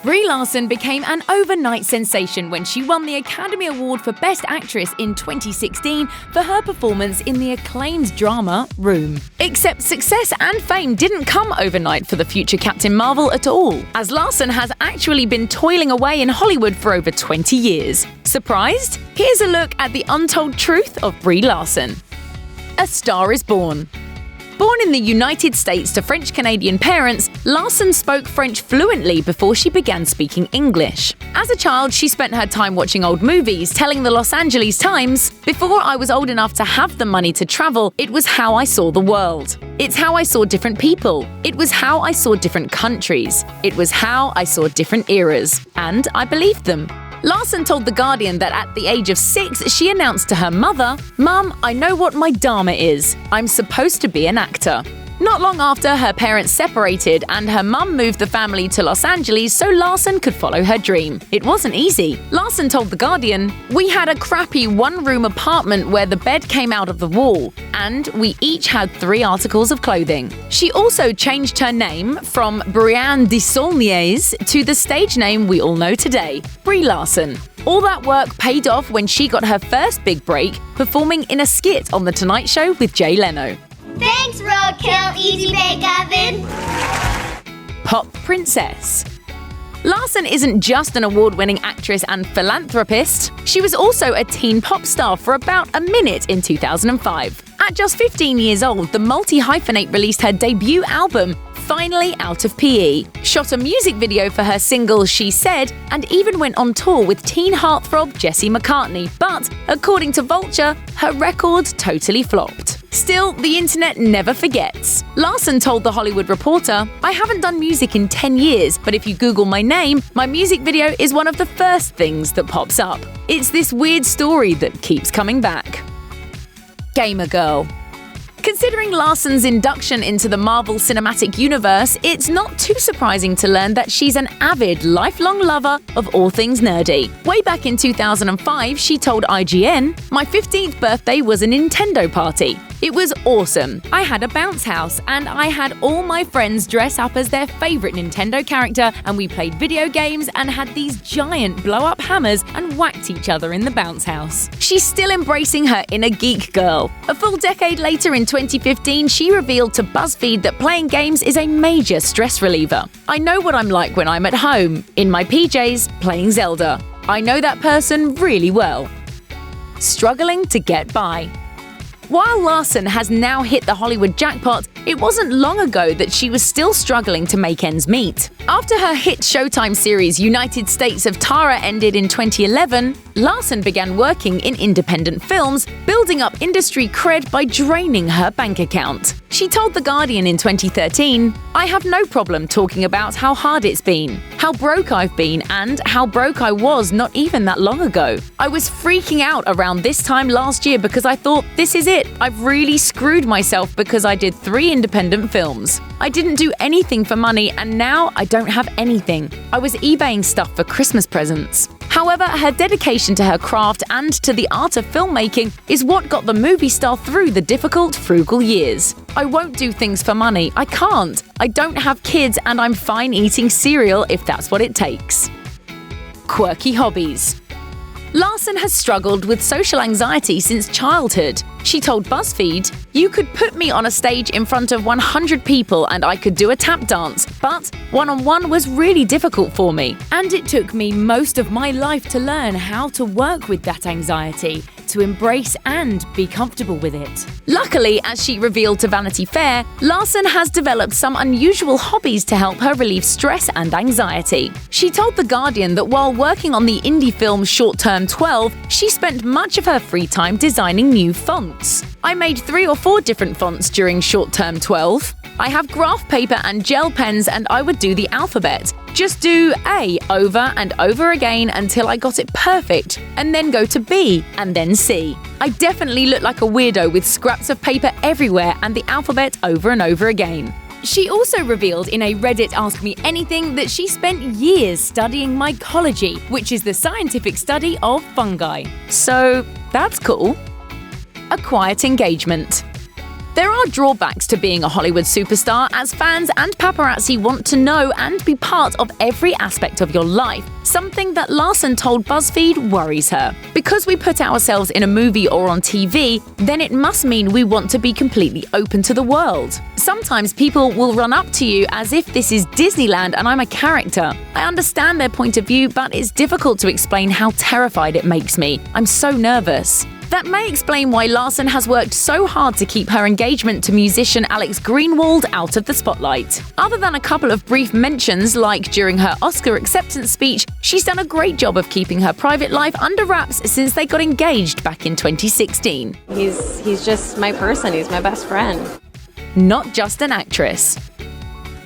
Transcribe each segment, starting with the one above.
Brie Larson became an overnight sensation when she won the Academy Award for Best Actress in 2016 for her performance in the acclaimed drama Room. Except success and fame didn't come overnight for the future Captain Marvel at all, as Larson has actually been toiling away in Hollywood for over 20 years. Surprised? Here's a look at the untold truth of Brie Larson. A Star is Born. Born in the United States to French-Canadian parents, Larson spoke French fluently before she began speaking English. As a child, she spent her time watching old movies, telling the Los Angeles Times, "Before I was old enough to have the money to travel, it was how I saw the world. It's how I saw different people. It was how I saw different countries. It was how I saw different eras. And I believed them." Larson told The Guardian that at the age of 6, she announced to her mother, "Mum, I know what my dharma is. I'm supposed to be an actor." Not long after, her parents separated and her mum moved the family to Los Angeles so Larson could follow her dream. It wasn't easy. Larson told The Guardian, "We had a crappy one-room apartment where the bed came out of the wall, and we each had 3 articles of clothing." She also changed her name from Brianne de Saulniers to the stage name we all know today, Brie Larson. All that work paid off when she got her first big break, performing in a skit on The Tonight Show with Jay Leno. Thanks, Roadkill Easy Bake Oven! Pop Princess. Larson isn't just an award-winning actress and philanthropist. She was also a teen pop star for about a minute in 2005. At just 15 years old, the multi-hyphenate released her debut album, Finally Out of PE, shot a music video for her single She Said, and even went on tour with teen heartthrob Jesse McCartney. But, according to Vulture, her record totally flopped. Still, the internet never forgets. Larson told The Hollywood Reporter, "I haven't done music in 10 years, but if you Google my name, my music video is one of the first things that pops up. It's this weird story that keeps coming back." Gamer Girl. Considering Larson's induction into the Marvel Cinematic Universe, it's not too surprising to learn that she's an avid, lifelong lover of all things nerdy. Way back in 2005, she told IGN, "My 15th birthday was a Nintendo party. It was awesome. I had a bounce house, and I had all my friends dress up as their favorite Nintendo character, and we played video games and had these giant blow-up hammers and whacked each other in the bounce house." She's still embracing her inner geek girl. A full decade later in 2015, she revealed to BuzzFeed that playing games is a major stress reliever. "I know what I'm like when I'm at home, in my PJs, playing Zelda. I know that person really well." Struggling to get by. While Larson has now hit the Hollywood jackpot, it wasn't long ago that she was still struggling to make ends meet. After her hit Showtime series United States of Tara ended in 2011, Larson began working in independent films, building up industry cred by draining her bank account. She told The Guardian in 2013, "I have no problem talking about how hard it's been, how broke I've been, and how broke I was not even that long ago. I was freaking out around this time last year because I thought, this is it. I've really screwed myself because I did 3 independent films. I didn't do anything for money and now I don't have anything. I was eBaying stuff for Christmas presents." However, her dedication to her craft and to the art of filmmaking is what got the movie star through the difficult, frugal years. "I won't do things for money. I can't. I don't have kids and I'm fine eating cereal if that's what it takes." Quirky hobbies. Larson has struggled with social anxiety since childhood. She told BuzzFeed, "You could put me on a stage in front of 100 people and I could do a tap dance, but one-on-one was really difficult for me. And it took me most of my life to learn how to work with that anxiety, to embrace and be comfortable with it." Luckily, as she revealed to Vanity Fair, Larson has developed some unusual hobbies to help her relieve stress and anxiety. She told The Guardian that while working on the indie film Short Term 12, she spent much of her free time designing new fonts. "I made 3 or 4 different fonts during Short Term 12. I have graph paper and gel pens and I would do the alphabet. Just do A over and over again until I got it perfect, and then go to B, and then C. I definitely look like a weirdo with scraps of paper everywhere and the alphabet over and over again." She also revealed in a Reddit Ask Me Anything that she spent years studying mycology, which is the scientific study of fungi. So, that's cool. A quiet engagement. There are drawbacks to being a Hollywood superstar, as fans and paparazzi want to know and be part of every aspect of your life, something that Larson told BuzzFeed worries her. Because we put ourselves in a movie or on TV, then it must mean we want to be completely open to the world. Sometimes people will run up to you as if this is Disneyland and I'm a character. I understand their point of view, but it's difficult to explain how terrified it makes me. I'm so nervous. That may explain why Larson has worked so hard to keep her engagement to musician Alex Greenwald out of the spotlight. Other than a couple of brief mentions, like during her Oscar acceptance speech, she's done a great job of keeping her private life under wraps since they got engaged back in 2016. He's just my person. He's my best friend. Not just an actress.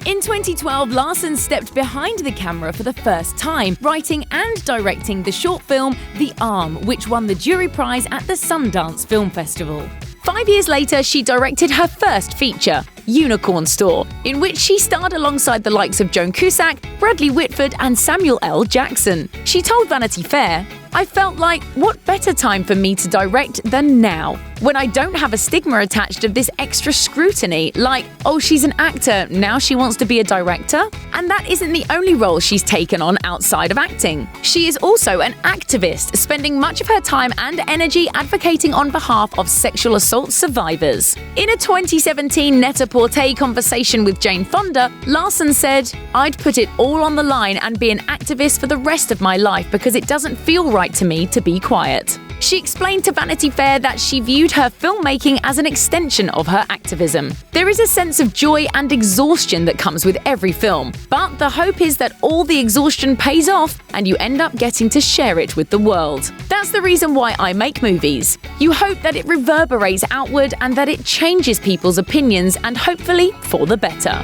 In 2012, Larson stepped behind the camera for the first time, writing and directing the short film The Arm, which won the jury prize at the Sundance Film Festival. 5 years later, she directed her first feature, Unicorn Store, in which she starred alongside the likes of Joan Cusack, Bradley Whitford, and Samuel L. Jackson. She told Vanity Fair, "I felt like, what better time for me to direct than now, when I don't have a stigma attached of this extra scrutiny, like, oh, she's an actor, now she wants to be a director?" And that isn't the only role she's taken on outside of acting. She is also an activist, spending much of her time and energy advocating on behalf of sexual assault survivors. In a 2017 Net-a-Porter conversation with Jane Fonda, Larson said, "I'd put it all on the line and be an activist for the rest of my life because it doesn't feel right to me to be quiet." She explained to Vanity Fair that she viewed her filmmaking as an extension of her activism. There is a sense of joy and exhaustion that comes with every film, but the hope is that all the exhaustion pays off and you end up getting to share it with the world. That's the reason why I make movies. You hope that it reverberates outward and that it changes people's opinions, and hopefully for the better.